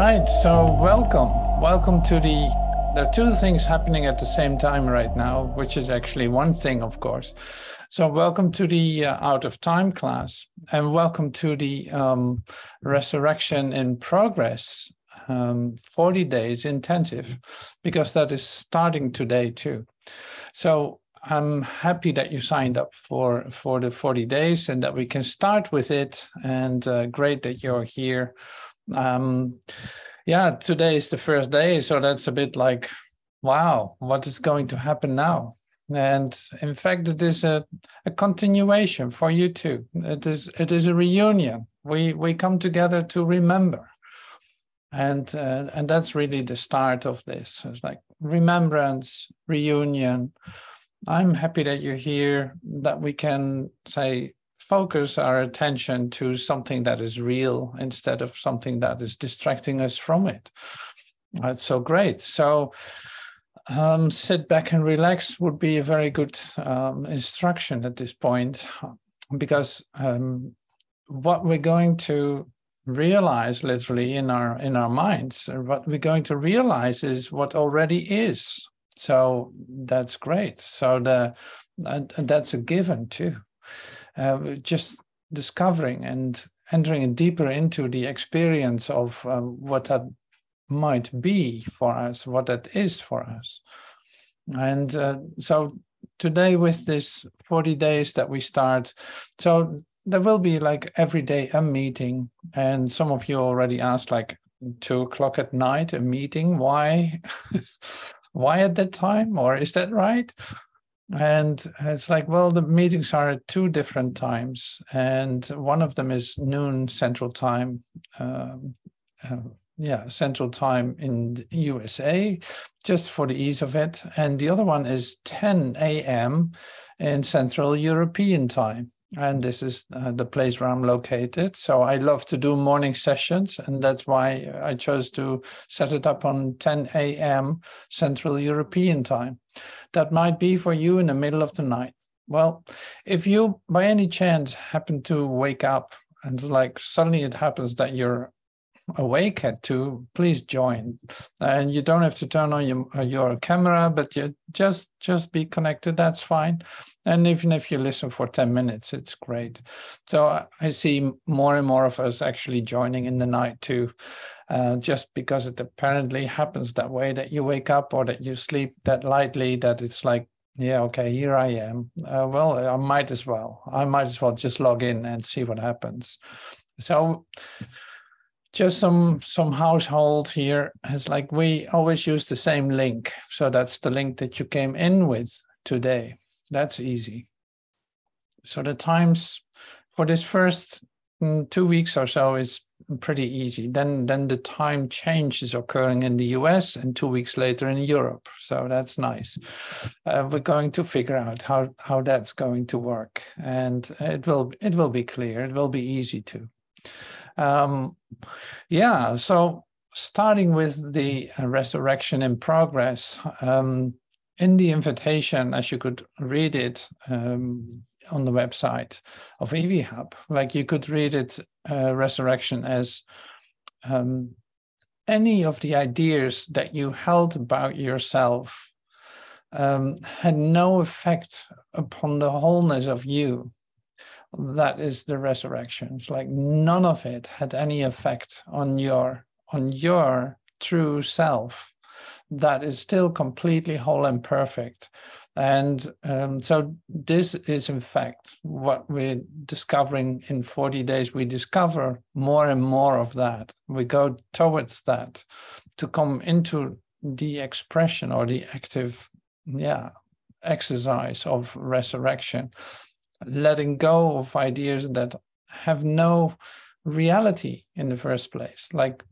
right, so welcome to there are two things happening at the same time right now, which is actually one thing, of course. So welcome to the Out of Time class, and welcome to the Resurrection in Progress 40 days intensive, because that is starting today too. So I'm happy that you signed up for the 40 days and that we can start with it, and great that you're here. Yeah, today is the first day, so that's a bit like, wow, what is going to happen now? And in fact, it is a continuation for you too. It is a reunion. We come together to remember, and that's really the start of this. It's like remembrance, reunion. I'm happy that you're here, that we can say focus our attention to something that is real instead of something that is distracting us from it. That's so great. So sit back and relax would be a very good instruction at this point, because what we're going to realize literally in our minds, what we're going to realize is what already is. So that's great. So that's a given too. Just discovering and entering deeper into the experience of what that might be for us, what that is for us. And so today with this 40 days that we start, so there will be like every day a meeting, and some of you already asked like 2:00 at night, a meeting, why? Why at that time, or is that right? And it's like, well, the meetings are at two different times, and one of them is noon Central Time, Central Time in the USA, just for the ease of it. And the other one is 10 a.m. in Central European Time. And this is the place where I'm located. So I love to do morning sessions, and that's why I chose to set it up on 10 a.m. Central European Time. That might be for you in the middle of the night. Well, if you by any chance happen to wake up and like suddenly it happens that you're awake at 2, please join. And you don't have to turn on your camera, but you just be connected. That's fine. And even if you listen for 10 minutes, it's great. So I see more and more of us actually joining in the night too, just because it apparently happens that way, that you wake up or that you sleep that lightly, that it's like, yeah, okay, here I am. Well, I might as well just log in and see what happens. So just some household here is like, we always use the same link. So that's the link that you came in with today. That's easy. So the times for this first 2 weeks or so is pretty easy. Then the time change is occurring in the US and 2 weeks later in Europe. So that's nice. We're going to figure out how that's going to work, and it will be clear. It will be easy too. So starting with the resurrection in progress, in the invitation, as you could read it on the website of EVHub, like you could read it, resurrection as any of the ideas that you held about yourself had no effect upon the wholeness of you. That is the resurrection. It's like none of it had any effect on your true self that is still completely whole and perfect. And so this is in fact what we're discovering in 40 days. We discover more and more of that. We go towards that to come into the expression or the active exercise of resurrection, letting go of ideas that have no reality in the first place. Like,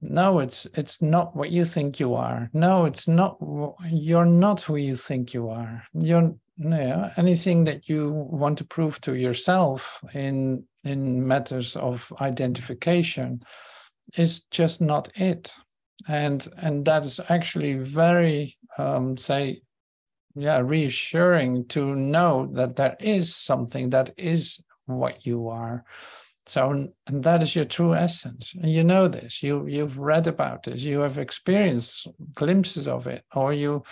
no, it's not what you think you are. No, it's not. You're not who you think you are. Anything that you want to prove to yourself in matters of identification is just not it. And that is actually very reassuring to know that there is something that is what you are. So, and that is your true essence. And you know this, you've read about this, you have experienced glimpses of it, or you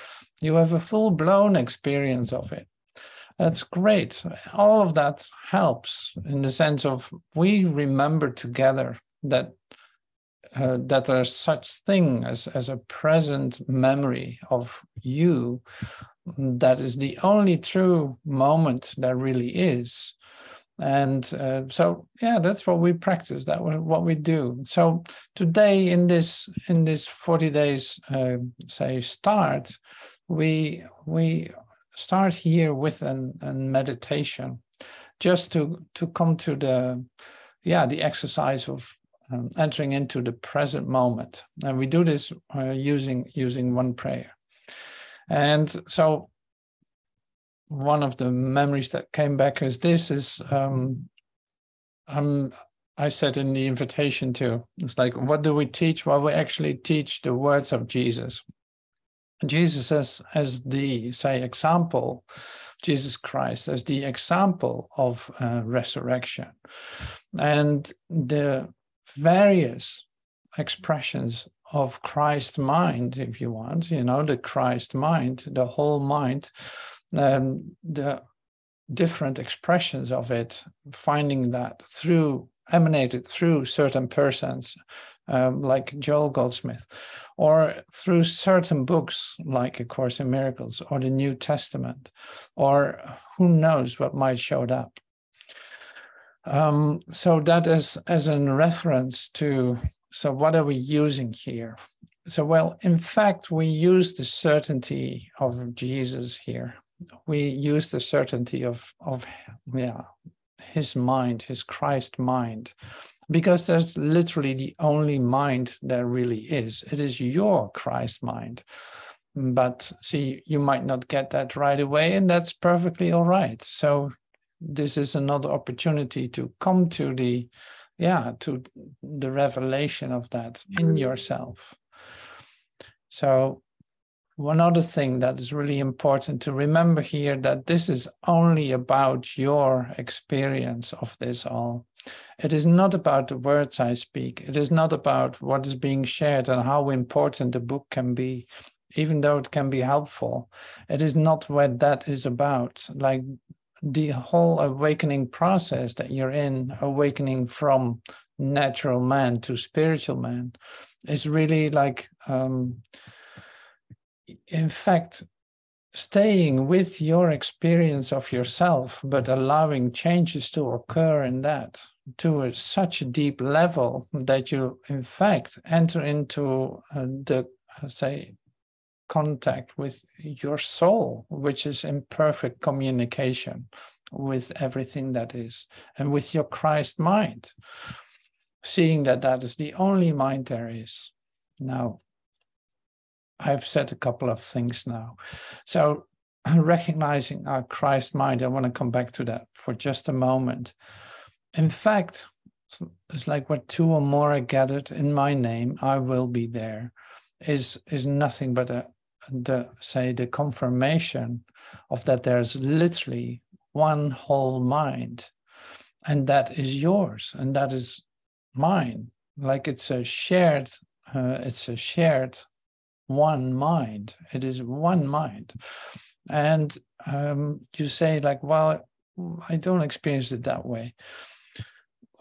have a full-blown experience of it. That's great. All of that helps in the sense of we remember together that that there's such thing as a present memory of you. That is the only true moment there really is. And so, yeah, that's what we practice. That was what we do. So today, in this 40 days, say start, we start here with a meditation, just to come to the exercise of entering into the present moment. And we do this using one prayer. And so one of the memories that came back is this is I said in the invitation too, it's like, what do we teach? Well, we actually teach the words of Jesus. Jesus as the, say, example, Jesus Christ as the example of resurrection. And the various expressions of Christ mind, if you want, the Christ mind, the whole mind, the different expressions of it, finding that emanated through certain persons, like Joel Goldsmith, or through certain books like A Course in Miracles or the New Testament, or who knows what might show up. So that is as a reference to, so what are we using here? So, well, in fact, we use the certainty of Jesus here. We use the certainty of his mind, his Christ mind, because there's literally the only mind there really is. It is your Christ mind. But see, you might not get that right away, and that's perfectly all right. So this is another opportunity to come to the revelation of that in yourself. So one other thing that is really important to remember here, that this is only about your experience of this all. It is not about the words I speak. It is not about what is being shared and how important the book can be, even though it can be helpful. It is not what that is about. Like the whole awakening process that you're in, awakening from natural man to spiritual man, is really like, in fact, staying with your experience of yourself, but allowing changes to occur in that to such a deep level that you, in fact, enter into contact with your soul, which is in perfect communication with everything that is, and with your Christ mind, seeing that that is the only mind there is. Now, I've said a couple of things now. So recognizing our Christ mind, I want to come back to that for just a moment. In fact, it's like where two or more are gathered in my name, I will be there, is nothing but the confirmation of that there's literally one whole mind, and that is yours, and that is mine. Like it's a shared one mind. It is one mind. And you say like, well, I don't experience it that way.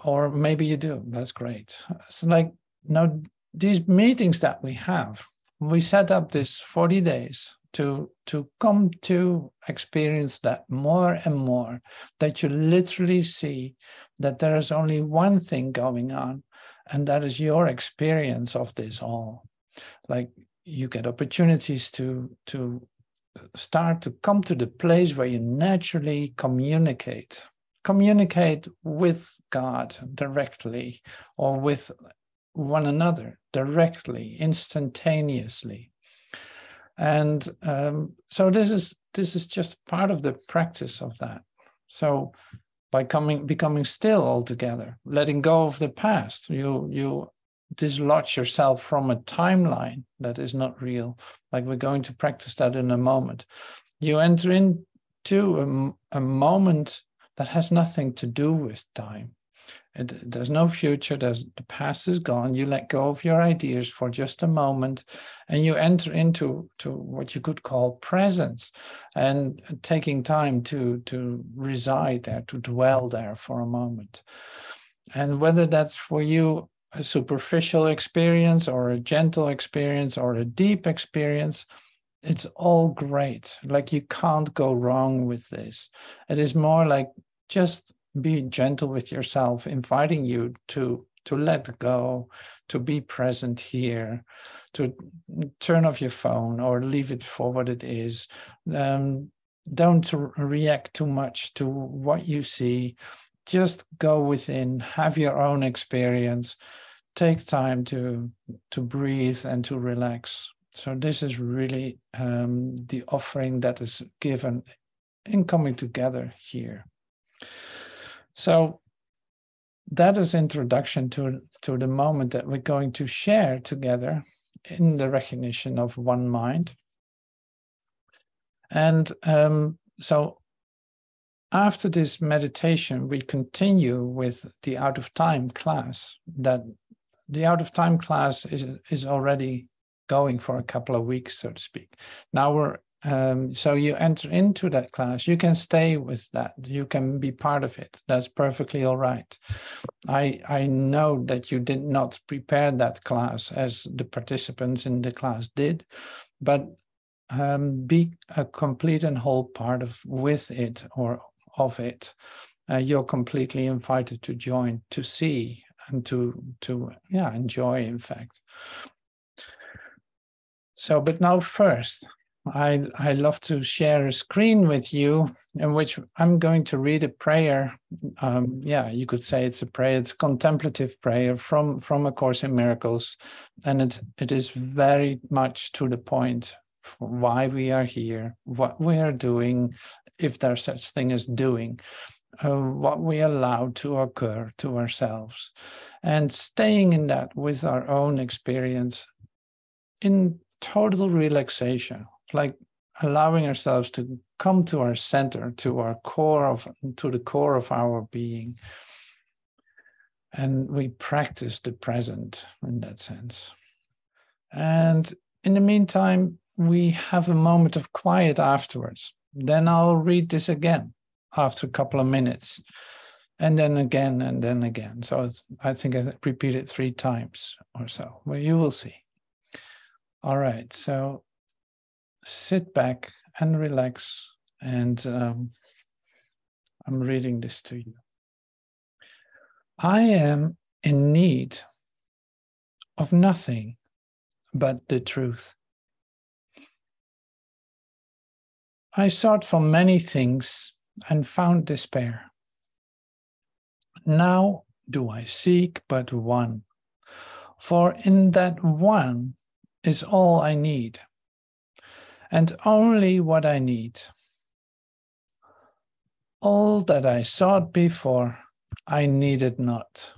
Or maybe you do. That's great. So like, now these meetings that we have, we set up this 40 days to come to experience that more and more, that you literally see that there is only one thing going on, and that is your experience of this all. Like, you get opportunities to start to come to the place where you naturally communicate with God directly, or with one another directly, instantaneously. And so this is just part of the practice of that. So by becoming still altogether, letting go of the past, you dislodge yourself from a timeline that is not real. Like we're going to practice that in a moment. You enter into a moment that has nothing to do with time. There's no future. The past is gone. You let go of your ideas for just a moment, and you enter into what you could call presence, and taking time to reside there, to dwell there for a moment. And whether that's for you a superficial experience or a gentle experience or a deep experience, it's all great. Like, you can't go wrong with this. It is more like just be gentle with yourself, inviting you to let go, to be present here, to turn off your phone or leave it for what it is. Don't react too much to what you see. Just go within, have your own experience, take time to breathe and to relax. So this is really the offering that is given in coming together here. So that is introduction to the moment that we're going to share together in the recognition of one mind. And so after this meditation, we continue with the Out of Time class. That the Out of Time class is already going for a couple of weeks, so to speak. Now we're so you enter into that class. You can stay with that. You can be part of it. That's perfectly all right. I know that you did not prepare that class as the participants in the class did, but be a complete and whole part with it or of it. You're completely invited to join, to see, and to enjoy, in fact. So, but now first, I love to share a screen with you in which I'm going to read a prayer. You could say it's a prayer. It's a contemplative prayer from A Course in Miracles, and it is very much to the point for why we are here, what we are doing, if there's such thing as doing, what we allow to occur to ourselves, and staying in that with our own experience in total relaxation, like allowing ourselves to come to our center, to the core of our being. And we practice the present in that sense. And in the meantime, we have a moment of quiet afterwards. Then I'll read this again after a couple of minutes, and then again, and then again. So I think I repeat it 3 times or so. Well, you will see. All right, so sit back and relax, and I'm reading this to you. I am in need of nothing but the truth. I sought for many things and found despair. Now do I seek but one, for in that one is all I need, and only what I need. All that I sought before, I needed not.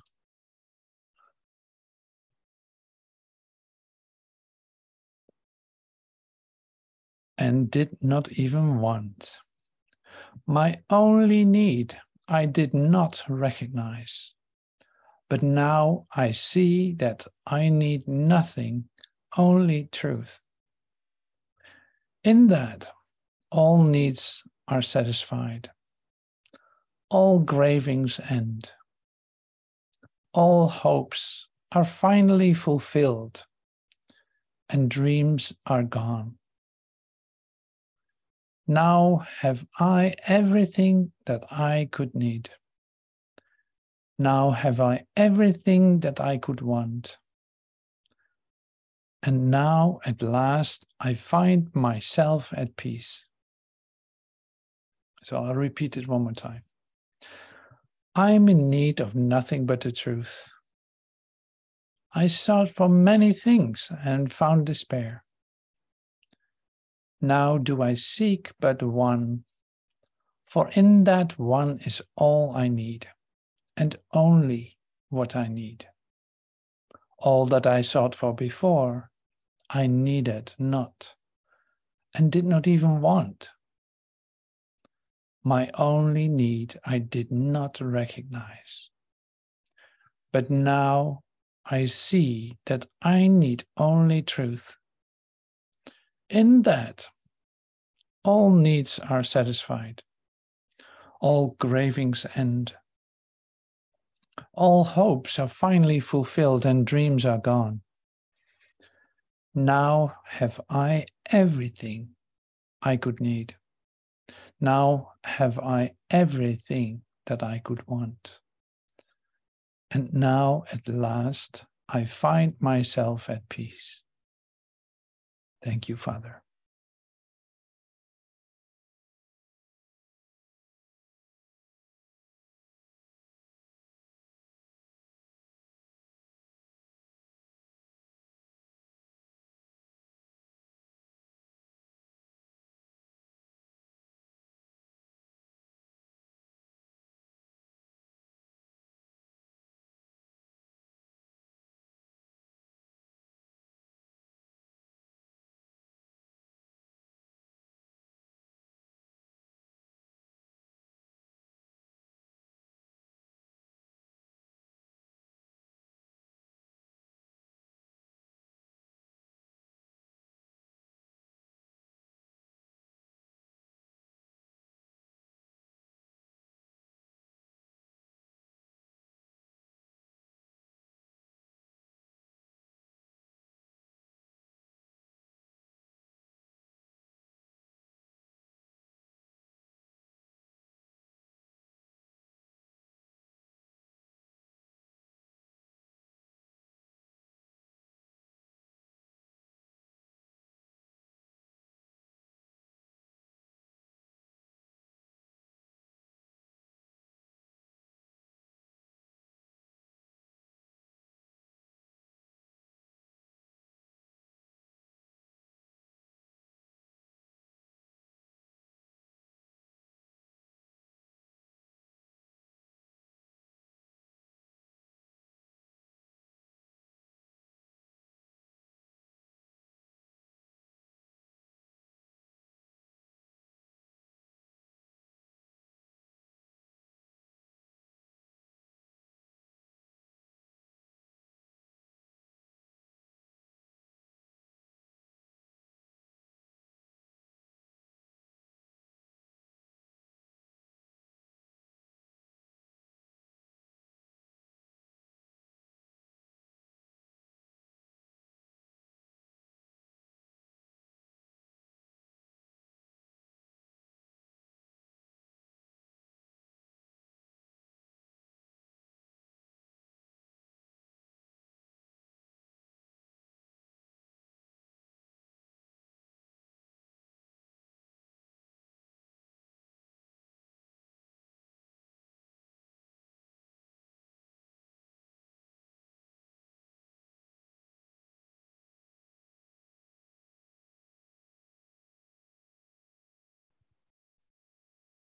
And did not even want. My only need I did not recognize. But now I see that I need nothing, only truth. In that, all needs are satisfied. All cravings end. All hopes are finally fulfilled, and dreams are gone. Now have I everything that I could need. Now have I everything that I could want. And now at last I find myself at peace. So I'll repeat it one more time. I am in need of nothing but the truth. I sought for many things and found despair. Now do I seek but one, for in that one is all I need, and only what I need. All that I sought for before, I needed not, and did not even want. My only need I did not recognize. But now I see that I need only truth. In that, all needs are satisfied, all cravings end, all hopes are finally fulfilled and dreams are gone. Now have I everything I could need. Now have I everything that I could want. And now at last I find myself at peace. Thank you, Father.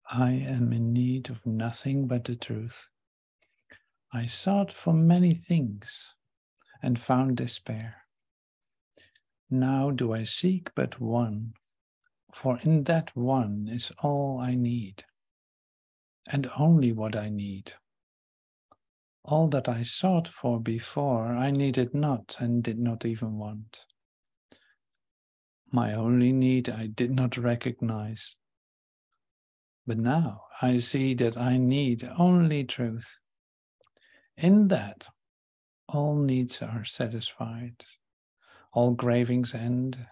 I am in need of nothing but the truth. I sought for many things and found despair. Now do I seek but one, for in that one is all I need, and only what I need. All that I sought for before I needed not and did not even want. My only need I did not recognize. But now I see that I need only truth. In that, all needs are satisfied, all cravings end,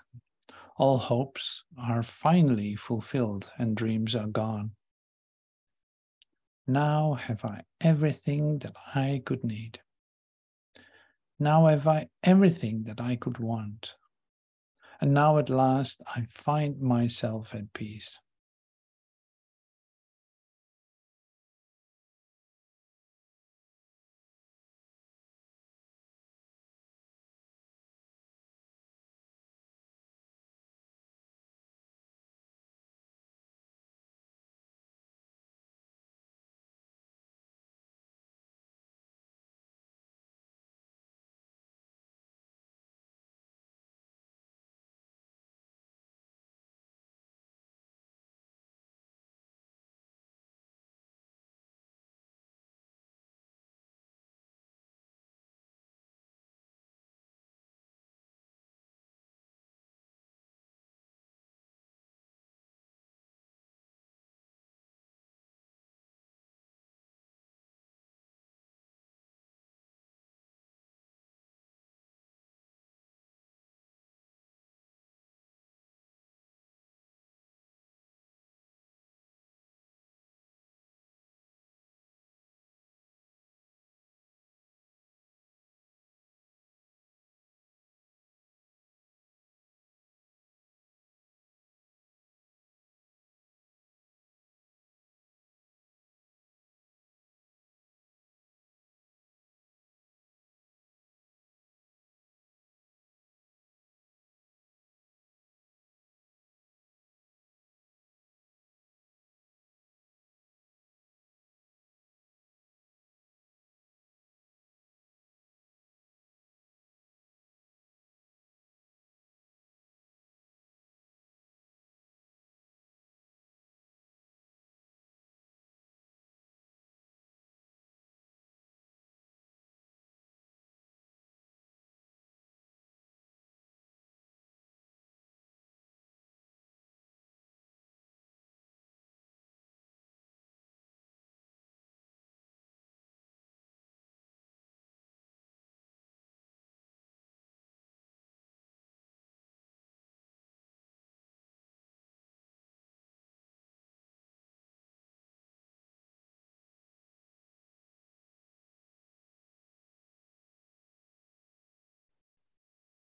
all hopes are finally fulfilled, and dreams are gone. Now have I everything that I could need. Now have I everything that I could want. And now at last I find myself at peace.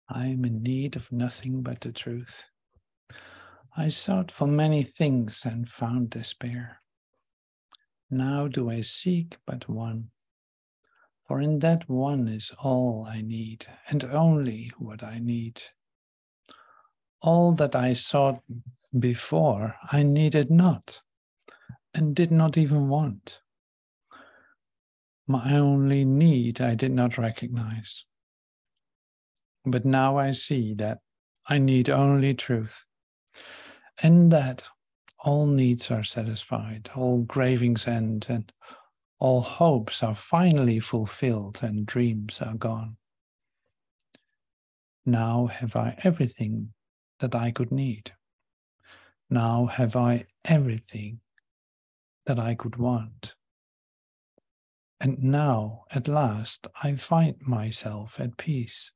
I am in need of nothing but the truth. I sought for many things and found despair. Now do I seek but one, for in that one is all I need, and only what I need. All that I sought before I needed not, and did not even want. My only need I did not recognize. But now I see that I need only truth, and that all needs are satisfied, all cravings end, and all hopes are finally fulfilled, and dreams are gone. Now have I everything that I could need. Now have I everything that I could want. And now, at last, I find myself at peace.